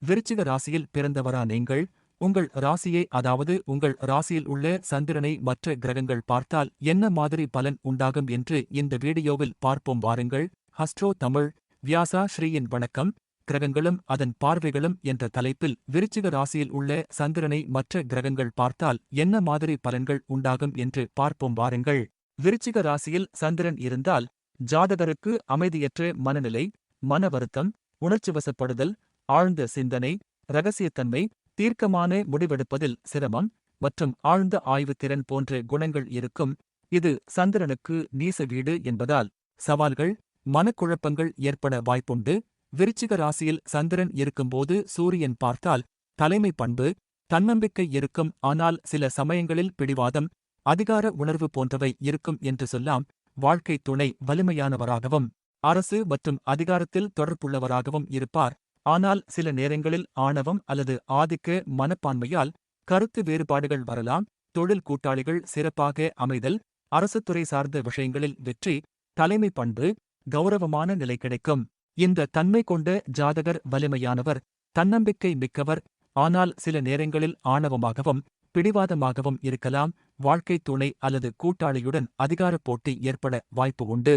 விருச்சிக ராசியில் பிறந்தவரா நீங்கள்? உங்கள் ராசியை அதாவது உங்கள் ராசியில் உள்ள சந்திரனை மற்ற கிரகங்கள் பார்த்தால் என்ன மாதிரி பலன் உண்டாகும் என்று இந்த வீடியோவில் பார்ப்போம் வாருங்கள். ஹஸ்ட்ரோ தமிழ் வியாசா ஸ்ரீயின் வணக்கம். கிரகங்களும் அதன் பார்வைகளும் என்ற தலைப்பில் விருச்சிக ராசியில் உள்ள சந்திரனை மற்ற கிரகங்கள் பார்த்தால் என்ன மாதிரி பலன்கள் உண்டாகும் என்று பார்ப்போம் வாருங்கள். விருச்சிக ராசியில் சந்திரன் இருந்தால் ஜாதகருக்கு அமைதியற்ற மனநிலை, மன வருத்தம், உணர்ச்சிவசப்படுதல், ஆழ்ந்த சிந்தனை, இரகசியத்தன்மை, தீர்க்கமான முடிவெடுப்பதில் சிரமம் மற்றும் ஆழ்ந்த ஆய்வுத்திறன் போன்ற குணங்கள் இருக்கும். இது சந்திரனுக்கு நீச வீடு என்பதால் சவால்கள், மனக்குழப்பங்கள் ஏற்பட வாய்ப்புண்டு. விருச்சிக ராசியில் சந்திரன் இருக்கும்போது சூரியன் பார்த்தால் தலைமை பண்பு, தன்னம்பிக்கை இருக்கும். ஆனால் சில சமயங்களில் பிடிவாதம், அதிகார உணர்வு போன்றவை இருக்கும் என்று சொல்லாம். வாழ்க்கை துணை வலிமையானவராகவும் அரசு மற்றும் அதிகாரத்தில் தொடர்புள்ளவராகவும் இருப்பார். ஆனால் சில நேரங்களில் ஆணவம் அல்லது ஆதிக்க மனப்பான்மையால் கருத்து வேறுபாடுகள் வரலாம். தொழில் கூட்டாளிகள் சிறப்பாக அமைதல், அரசுத்துறை சார்ந்த விஷயங்களில் வெற்றி, தலைமை பண்பு, கௌரவமான நிலை கிடைக்கும். இந்த தன்மை கொண்ட ஜாதகர் வலிமையானவர், தன்னம்பிக்கை மிக்கவர். ஆனால் சில நேரங்களில் ஆணவமாகவும் பிடிவாதமாகவும் இருக்கலாம். வாழ்க்கை துணை அல்லது கூட்டாளியுடன் அதிகாரப் போட்டி ஏற்பட வாய்ப்பு உண்டு.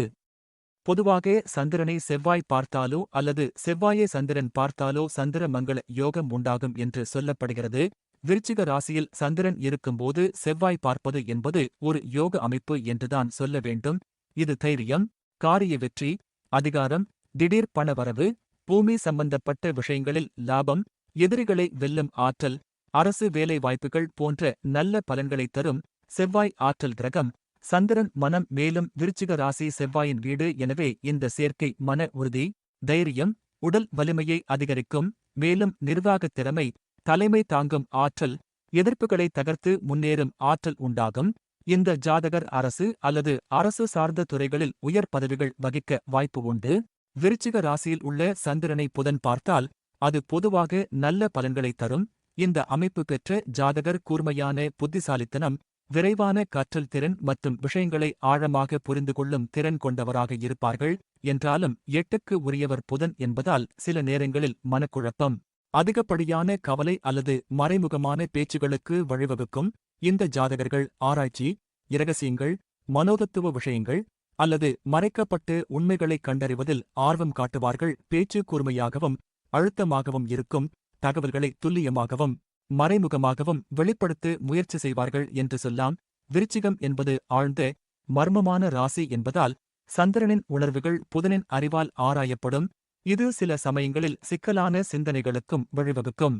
பொதுவாக சந்திரனை செவ்வாய் பார்த்தாலோ அல்லது செவ்வாயை சந்திரன் பார்த்தாலோ சந்திர மங்கள யோகம் உண்டாகும் என்று சொல்லப்படுகிறது. விருச்சிக ராசியில் சந்திரன் இருக்கும்போது செவ்வாய் பார்ப்பது என்பது ஒரு யோக அமைப்பு என்றுதான் சொல்ல வேண்டும். இது தைரியம், காரிய வெற்றி, அதிகாரம், திடீர் பணவரவு, பூமி சம்பந்தப்பட்ட விஷயங்களில் லாபம், எதிரிகளை வெல்லும் ஆற்றல், அரசு வேலை வாய்ப்புகள் போன்ற நல்ல பலன்களை தரும். செவ்வாய் ஆற்றல் கிரகம். சந்திரன் மனம். மேலும் விருச்சிக ராசி செவ்வாயின் வீடு. எனவே இந்த சேர்க்கை மன உறுதி, தைரியம், உடல் வலிமையை அதிகரிக்கும். மேலும் நிர்வாகத் திறமை, தலைமை தாங்கும் ஆற்றல், எதிர்ப்புகளை தகர்த்து முன்னேறும் ஆற்றல் உண்டாகும். இந்த ஜாதகர் அரசு அல்லது அரசு சார்ந்த துறைகளில் உயர் பதவிகள் வகிக்க வாய்ப்பு உண்டு. விருச்சிக ராசியில் உள்ள சந்திரனை புதன் பார்த்தால் அது பொதுவாக நல்ல பலன்களை தரும். இந்த அமைப்பு பெற்ற ஜாதகர் கூர்மையான புத்திசாலித்தனம், விரைவான கற்றல் திறன் மற்றும் விஷயங்களை ஆழமாக புரிந்து கொள்ளும் திறன் கொண்டவராக இருப்பார்கள். என்றாலும் 8க்கு உரியவர் புதன் என்பதால் சில நேரங்களில் மனக்குழப்பம், அதிகப்படியான கவலை அல்லது மறைமுகமான பேச்சுகளுக்கு வழிவகுக்கும். இந்த ஜாதகர்கள் ஆராய்ச்சி, இரகசியங்கள், மனோதத்துவ விஷயங்கள் அல்லது மறைக்கப்பட்ட உண்மைகளைக் கண்டறிவதில் ஆர்வம் காட்டுவார்கள். பேச்சு கூர்மையாகவும் அழுத்தமாகவும் இருக்கும். தகவல்களை துல்லியமாகவும் மறைமுகமாகவும் வெளிப்படுத்த முயற்சி செய்வார்கள் என்று சொல்லாம். விருச்சிகம் என்பது ஆழ்ந்த மர்மமான ராசி என்பதால் சந்திரனின் உணர்வுகள் புதனின் அறிவால் ஆராயப்படும். இது சில சமயங்களில் சிக்கலான சிந்தனைகளுக்கும் வழிவகுக்கும்.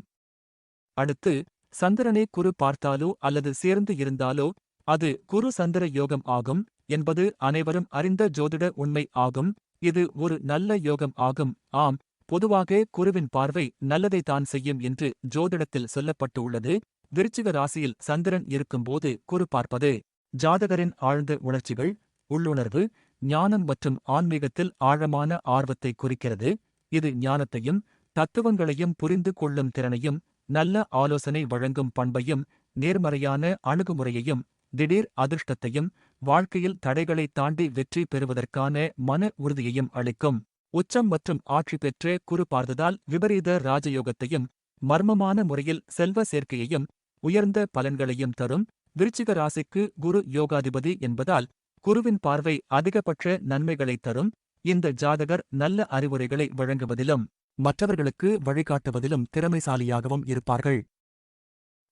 அடுத்து, சந்திரனை குரு பார்த்தாலோ அல்லது சேர்ந்து இருந்தாலோ அது குரு சந்திர யோகம் ஆகும் என்பது அனைவரும் அறிந்த ஜோதிட உண்மை ஆகும். இது ஒரு நல்ல யோகம் ஆகும். ஆம், பொதுவாக குருவின் பார்வை நல்லதைத்தான் செய்யும் என்று ஜோதிடத்தில் சொல்லப்பட்டு உள்ளது. விருச்சிக ராசியில் சந்திரன் இருக்கும்போது குரு பார்ப்பது ஜாதகரின் ஆழ்ந்த உணர்ச்சிகள், உள்ளுணர்வு, ஞானம் மற்றும் ஆன்மீகத்தில் ஆழமான ஆர்வத்தை குறிக்கிறது. இது ஞானத்தையும் தத்துவங்களையும் புரிந்து கொள்ளும் திறனையும், நல்ல ஆலோசனை வழங்கும் பண்பையும், நேர்மறையான அணுகுமுறையையும், திடீர் அதிர்ஷ்டத்தையும், வாழ்க்கையில் தடைகளை தாண்டி வெற்றி பெறுவதற்கான மன உறுதியையும் அளிக்கும். உச்சம் மற்றும் ஆட்சி பெற்ற குரு பார்த்ததால் விபரீத ராஜயோகத்தையும், மர்மமான முறையில் செல்வ சேர்க்கையையும், உயர்ந்த பலன்களையும் தரும். விருச்சிக ராசிக்கு குரு யோகாதிபதி என்பதால் குருவின் பார்வை அதிகபட்ச நன்மைகளை தரும். இந்த ஜாதகர் நல்ல அறிவுரைகளை வழங்குவதிலும் மற்றவர்களுக்கு வழிகாட்டுவதிலும் திறமைசாலியாகவும் இருப்பார்கள்.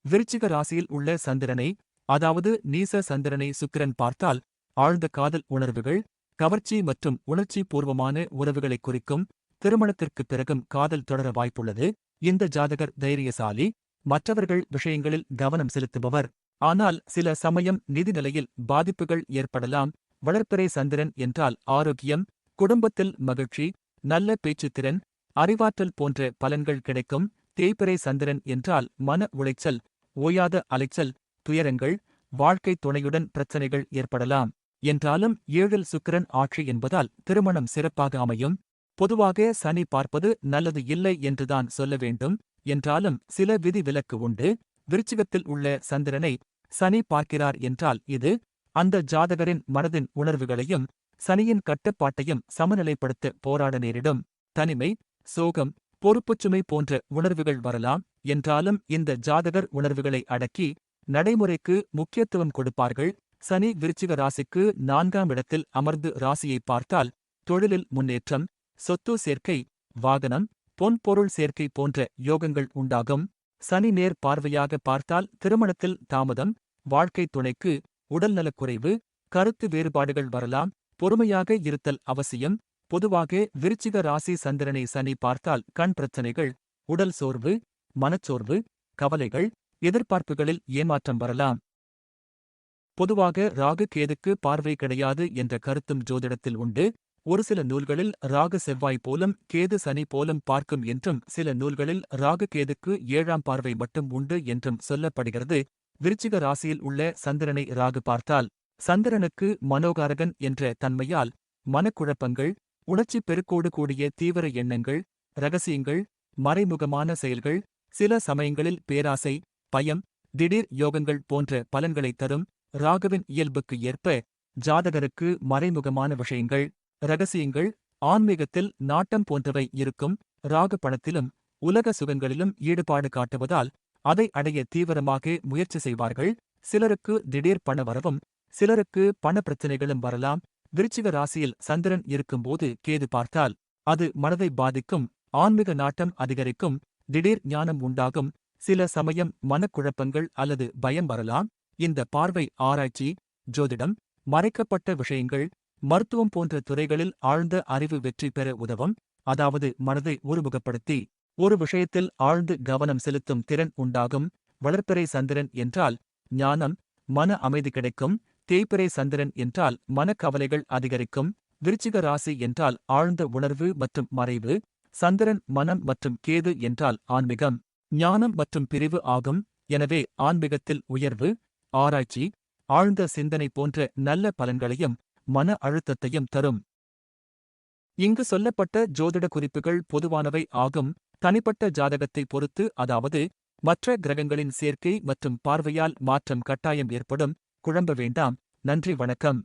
விருச்சிக ராசியில் உள்ள சந்திரனை, அதாவது நீச சந்திரனை சுக்கிரன் பார்த்தால் ஆழ்ந்த காதல் உணர்வுகள், கவர்ச்சி மற்றும் உணர்ச்சி பூர்வமான உறவுகளை குறிக்கும். திருமணத்திற்குப் பிறகும் காதல் தொடர வாய்ப்புள்ளது. இந்த ஜாதகர் தைரியசாலி, மற்றவர்கள் விஷயங்களில் கவனம் செலுத்துபவர். ஆனால் சில சமயம் நிதி நிலையில் பாதிப்புகள் ஏற்படலாம். வளர்ப்பிறை சந்திரன் என்றால் ஆரோக்கியம், குடும்பத்தில் மகிழ்ச்சி, நல்ல பேச்சுத்திறன், அறிவாற்றல் போன்ற பலன்கள் கிடைக்கும். தேய்பிறை சந்திரன் என்றால் மன உளைச்சல், ஓயாத அலைச்சல், துயரங்கள், வாழ்க்கை துணையுடன் பிரச்சனைகள் ஏற்படலாம். என்றாலும் 7இல் சுக்கிரன் ஆட்சி என்பதால் திருமணம் சிறப்பாக அமையும். பொதுவாக சனி பார்ப்பது நல்லது இல்லை என்றுதான் சொல்ல வேண்டும். என்றாலும் சில விதி விலக்கு உண்டு. விருச்சிகத்தில் உள்ள சந்திரனை சனி பார்க்கிறார் என்றால் இது அந்த ஜாதகரின் மனதின் உணர்வுகளையும் சனியின் கட்டுப்பாட்டையும் சமநிலைப்படுத்த போராட நேரிடும். தனிமை, சோகம், பொறுப்புச்சுமை போன்ற உணர்வுகள் வரலாம். என்றாலும் இந்த ஜாதகர் உணர்வுகளை அடக்கி நடைமுறைக்கு முக்கியத்துவம் கொடுப்பார்கள். சனி விருச்சிக ராசிக்கு 4ஆம் இடத்தில் அமர்ந்து ராசியை பார்த்தால் தொழிலில் முன்னேற்றம், சொத்து சேர்க்கை, வாகனம், பொன்பொருள் சேர்க்கை போன்ற யோகங்கள் உண்டாகும். சனி நேர் பார்வையாக பார்த்தால் திருமணத்தில் தாமதம், வாழ்க்கை துணைக்கு உடல்நலக்குறைவு, கருத்து வேறுபாடுகள் வரலாம். பொறுமையாக இருத்தல் அவசியம். பொதுவாக விருச்சிக ராசி சந்திரனை சனி பார்த்தால் கண் பிரச்சனைகள், உடல் சோர்வு, மனச்சோர்வு, கவலைகள், எதிர்பார்ப்புகளில் ஏமாற்றம் வரலாம். பொதுவாக ராகு கேதுக்கு பார்வை கிடையாது என்ற கருத்தும் ஜோதிடத்தில் உண்டு. ஒரு சில நூல்களில் ராகு செவ்வாய் போலும் கேது சனி போலும் பார்க்கும் என்றும், சில நூல்களில் ராகு கேதுக்கு 7ஆம் பார்வை மட்டும் உண்டு என்றும் சொல்லப்படுகிறது. விருச்சிக ராசியில் உள்ள சந்திரனை ராகு பார்த்தால் சந்திரனுக்கு மனோகாரகன் என்ற தன்மையால் மனக்குழப்பங்கள், உணர்ச்சி பெருக்கோடு கூடிய தீவிர எண்ணங்கள், ரகசியங்கள், மறைமுகமான செயல்கள், சில சமயங்களில் பேராசை, பயம், திடீர் யோகங்கள் போன்ற பலன்களை தரும். ராகுவின் இயல்புக்கு ஏற்ப ஜாதகருக்கு மறைமுகமான விஷயங்கள், ரகசியங்கள், ஆன்மீகத்தில் நாட்டம் போன்றவை இருக்கும். ராகு பணத்திலும் உலக சுகங்களிலும் ஈடுபாடு காட்டுவதால் அதை அடைய தீவிரமாக முயற்சி செய்வார்கள். சிலருக்கு திடீர் பண வரவும், சிலருக்கு பண பிரச்சனைகளும் வரலாம். விருச்சிக ராசியில் சந்திரன் இருக்கும்போது கேது பார்த்தால் அது மனதை பாதிக்கும். ஆன்மீக நாட்டம் அதிகரிக்கும். திடீர் ஞானம் உண்டாகும். சில சமயம் மனக்குழப்பங்கள் அல்லது பயம் வரலாம். இந்த பார்வை ஆராய்ச்சி, ஜோதிடம், மறைக்கப்பட்ட விஷயங்கள், மருத்துவம் போன்ற துறைகளில் ஆழ்ந்த அறிவு வெற்றி பெற உதவும். அதாவது மனதை ஒருமுகப்படுத்தி ஒரு விஷயத்தில் ஆழ்ந்து கவனம் செலுத்தும் திறன் உண்டாகும். வளர்பிறை சந்திரன் என்றால் ஞானம், மன அமைதி கிடைக்கும். தேய்பிறை சந்திரன் என்றால் மனக்கவலைகள் அதிகரிக்கும். விருச்சிக ராசி என்றால் ஆழ்ந்த உணர்வு மற்றும் மறைவு. சந்திரன் மனம் மற்றும் கேது என்றால் ஆன்மீகம், ஞானம் மற்றும் பிரிவு ஆகும். எனவே ஆன்மீகத்தில் உயர்வு, ஆராய்ச்சி, ஆழ்ந்த சிந்தனை போன்ற நல்ல பலன்களையும் மன அழுத்தத்தையும் தரும். இங்கு சொல்லப்பட்ட ஜோதிட குறிப்புகள் பொதுவானவை ஆகும். தனிப்பட்ட ஜாதகத்தை பொறுத்து, அதாவது மற்ற கிரகங்களின் சேர்க்கை மற்றும் பார்வையால் மாற்றம் கட்டாயம் ஏற்படும். குழம்ப வேண்டாம். நன்றி, வணக்கம்.